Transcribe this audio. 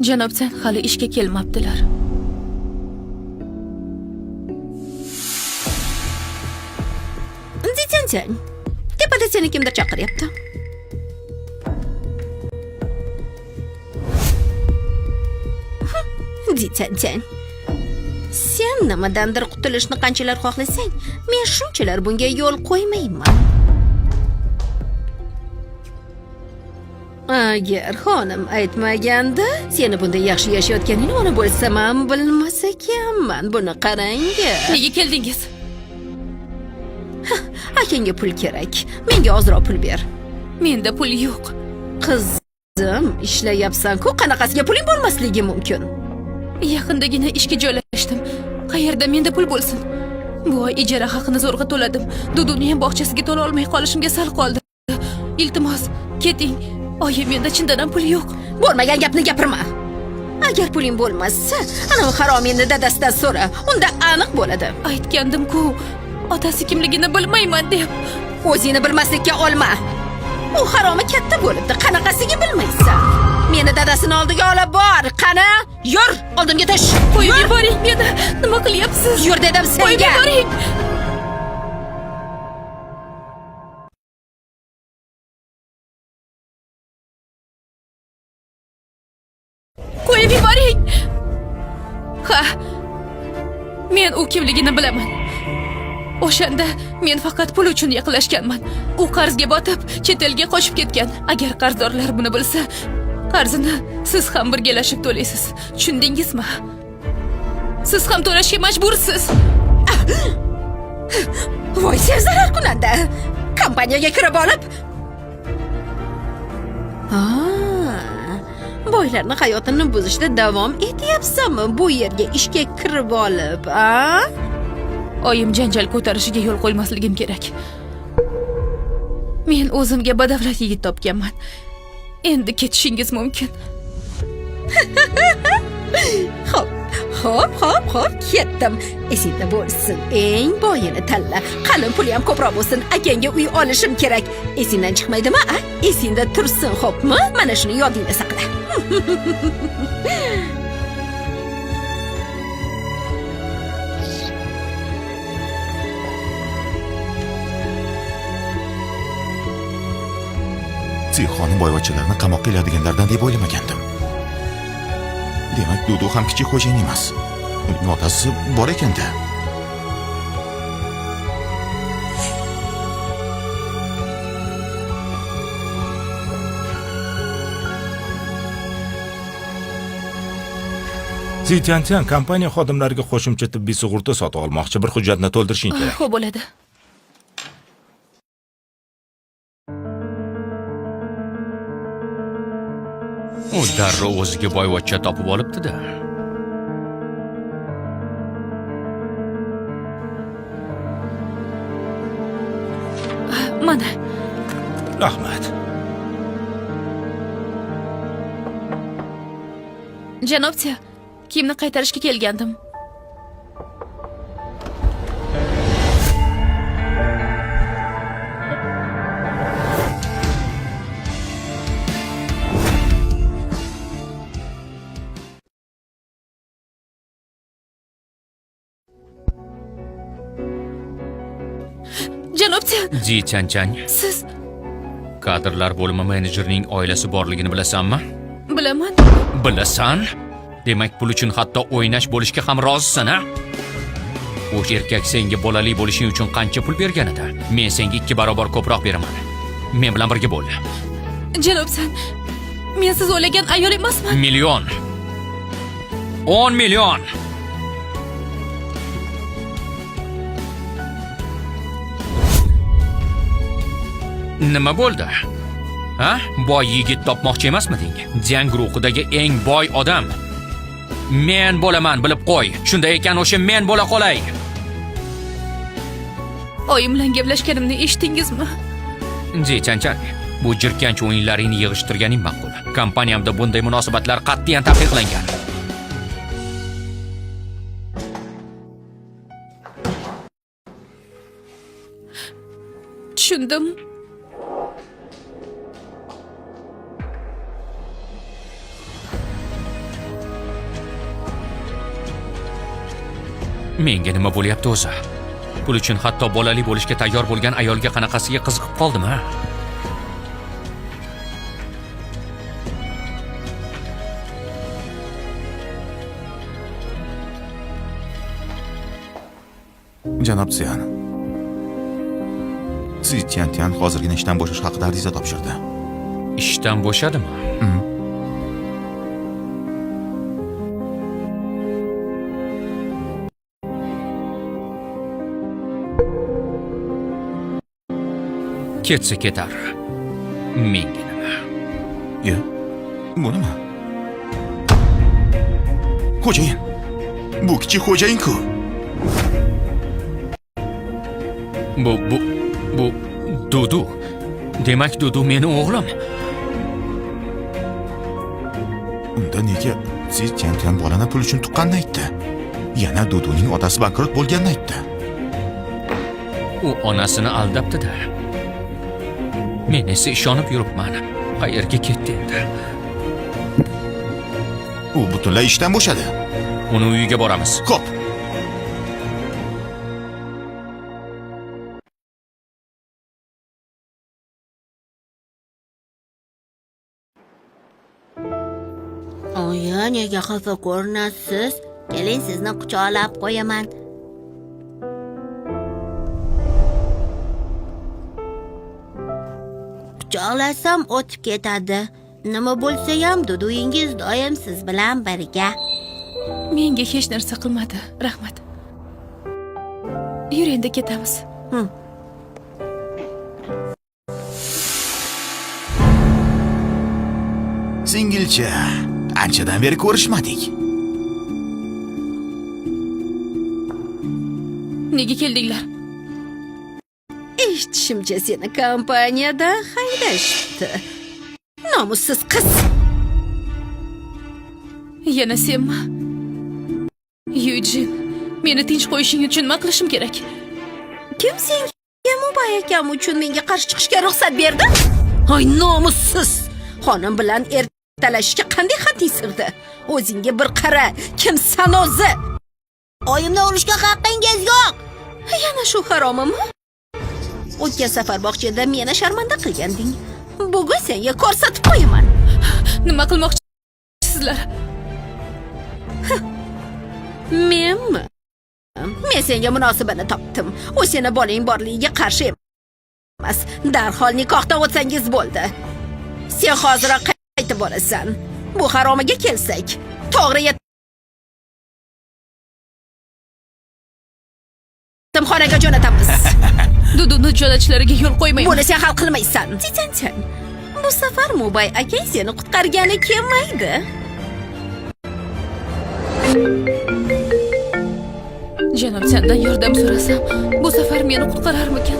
Janobsan hali ishga kelmabdilar. Sen. Tepada seni kimdir chaqiryapti? Sen. Sen nimadandir qutulishni qanchalar xohlasang, men shunchalar bunga yo'l qo'ymayman. Agar xonim aytmaganda, seni bunday yaxshi yashayotganingni ona bo'lsam ham bilmas ekanman. Buni qarang. Nega keldingiz? Akangga pul kerak. Menga ozroq pul ber. Menda pul yo'q. Qizim, ishlayapsan-ku, qanaqasiga puling bo'lmasligi mumkin? Yaqindagina ishga joylashdim. Qayerda menda pul bo'lsin? Bu oy ijara haqini zo'rg'a to'ladim. Duduni ham bog'chasiga to'la olmay qolishimga sal qoldi. Iltimos, keting. Oyi, menda chindan ham pul yo'q. Bo'lmagan gapni gapirma. Agar puling bo'lmasa, ana haromiyni dadasidan so'ra, unda aniq bo'ladi. Aytgandim-ku, otasi kimligini bilmayman deb. O'zingni bilmaslikka olma. U haromi katta bo'libdi, qanaqasiga bilmaysan. Meni dadasini oldiga olib bor. Qani, yur, oldimga tush. Qo'yib yuboring meni. Nima qilyapsiz? Yur dedim senga. Qo'yib yuboring. Qo'yib yuboring. Ha. Men u kimligini bilaman. O'shanda men faqat pul uchun yaqinlashganman. U qarzga botib, chet elga qochib ketgan. Agar qarzdorlar buni bilsa, qarzini siz ham birgalashib to'laysiz. Tushundingizmi? Siz ham to'lashga majbursiz. Voy, sen zarar kunanda. Kompaniyaga kirib olib. Boylarning hayotini buzishda davom etyapsanmi? Bu yerga ishga kirib olib, Oyim janjal ko'tarishiga yo'l qo'ymasligim kerak. Men o'zimga badavlat yigit topganman. Endi ketishingiz mumkin. Hop, ketdim. Esingda bo'lsin, eng boyini tanla. Qalin puli ham ko'proq bo'lsin. Akangga uy olishim kerak. Esingdan chiqmaydimi, Esingda tursin, xo'pmi? Mana shuni yodingda saqla. Xonim boyvachchalarni qamoqqa iladiganlardan deb o'ylamagandim. Demak, Dudu ham kichik xo'jayin emas. Uning otasi bor ekan-da. Zitiantian kompaniya xodimlariga qo'shimcha tibbiy sug'urta sotib olmoqchi, bir hujjatni to'ldirishing kerak. Xo'p bo'ladi. U darrov o'ziga boyvachcha topib olibdi-da. Mana. Rahmat. Janobcha, kiyimni qaytarishga kelgandim. Janobcha, Ji Chanchan, siz kadrlar bo'limi menejerining oilasi borligini bilasanmi? bilaman. Bilasan? Demak, pul uchun hatto o'ynash bo'lishga ham rozisan, a? O'sha erkak senga bolali bo'lishing uchun qancha pul bergan edi? Men senga 2 barobar ko'proq beraman. Men bilan birga bo'l. Janobsan, men siz o'ylagan ayol emasman. Million. 10 million. Nima bo'ldi? Ha? Boy yigit topmoqchi emasmiding? Jang guruhidagi eng boy odam. Men bo'laman, bilib qo'y. Shunday ekan, o'sha men bo'la qolay. Oyim bilan gaplashganimni eshitdingizmi? Ji Chanchan, bu jirkanch o'yinlaringni yig'ishtirganing ma'qul. Kompaniyamda bunday munosabatlar qat'iyan taqiqlangan. Tushundim. Menga nima bo'lyapti o'zi? Pul uchun hatto bolali bo'lishga tayyor bo'lgan ayolga qanaqasiga qiziqib qoldim, ha? Janob Tsiyan. Si Tian hozirgina ishdan bo'shash haqida ariza topshirdi. Ishdan bo'shadimi? Ketsa ketar. Menga nima? Yo, bu nima? Xo'jayin. Bu kichik xo'jayin-ku. Bu Dudu. Demak, Dudu meni o'g'lim. Unda nega Si Tian bolani pul uchun tuqqanini aytdi? Yana Duduning otasi bankrot bo'lganini aytdi. U onasini aldabdi-da. Men esa ishonib yuribman. Qayerga ketdi endi? U butunlay ishdan bo'shadi. Uni uyiga boramiz. Xo'p. Oya, nega xafa ko'rinasiz? Keling, sizni quchoqlab qo'yaman. Quchoqlasam o'tib ketadi. Nima bo'lsa ham Duduyingiz doim siz bilan birga. Menga hech narsa qilmadi. Rahmat. Yur endi ketamiz. Singilcha, anchadan beri ko'rishmadik. Nega keldinglar? Eshitishimcha seni kompaniyadan haydashibdi. Nomussiz qiz. Yana senmi? Yujin, meni tinch qo'yishing uchun nima qilishim kerak? Kim senga Mubay akam uchun menga qarshi chiqishga ruxsat berdi? Ay, nomussiz. Xonim bilan ertalashishga qanday xating sig'di? O'zingga bir qara, kimsan o'zi? Oyimni urishga haqqingiz yo'q. Yana shu haromimi? O'tgan safar bog'chada meni sharmanda qilganding. Bugun senga ko'rsatib qo'yaman. Nima qilmoqchisizlar? Menmi? Men senga munosibani topdim. U seni bolang borligiga qarshi emas. Darhol nikohdan o'tsangiz bo'ldi. Sen hozir qaytib borasan. Bu haromaga kelsak, to'g'ri yetimxonaga jo'natamiz. Duduni jo'natishlariga yo'l qo'ymayman. Buni sen hal qilmaysan. Titan. Bu safar Mubay akang seni qutqargani kelmaydi. Janob, sendan yordam so'rasam, bu safar meni qutqararmikan?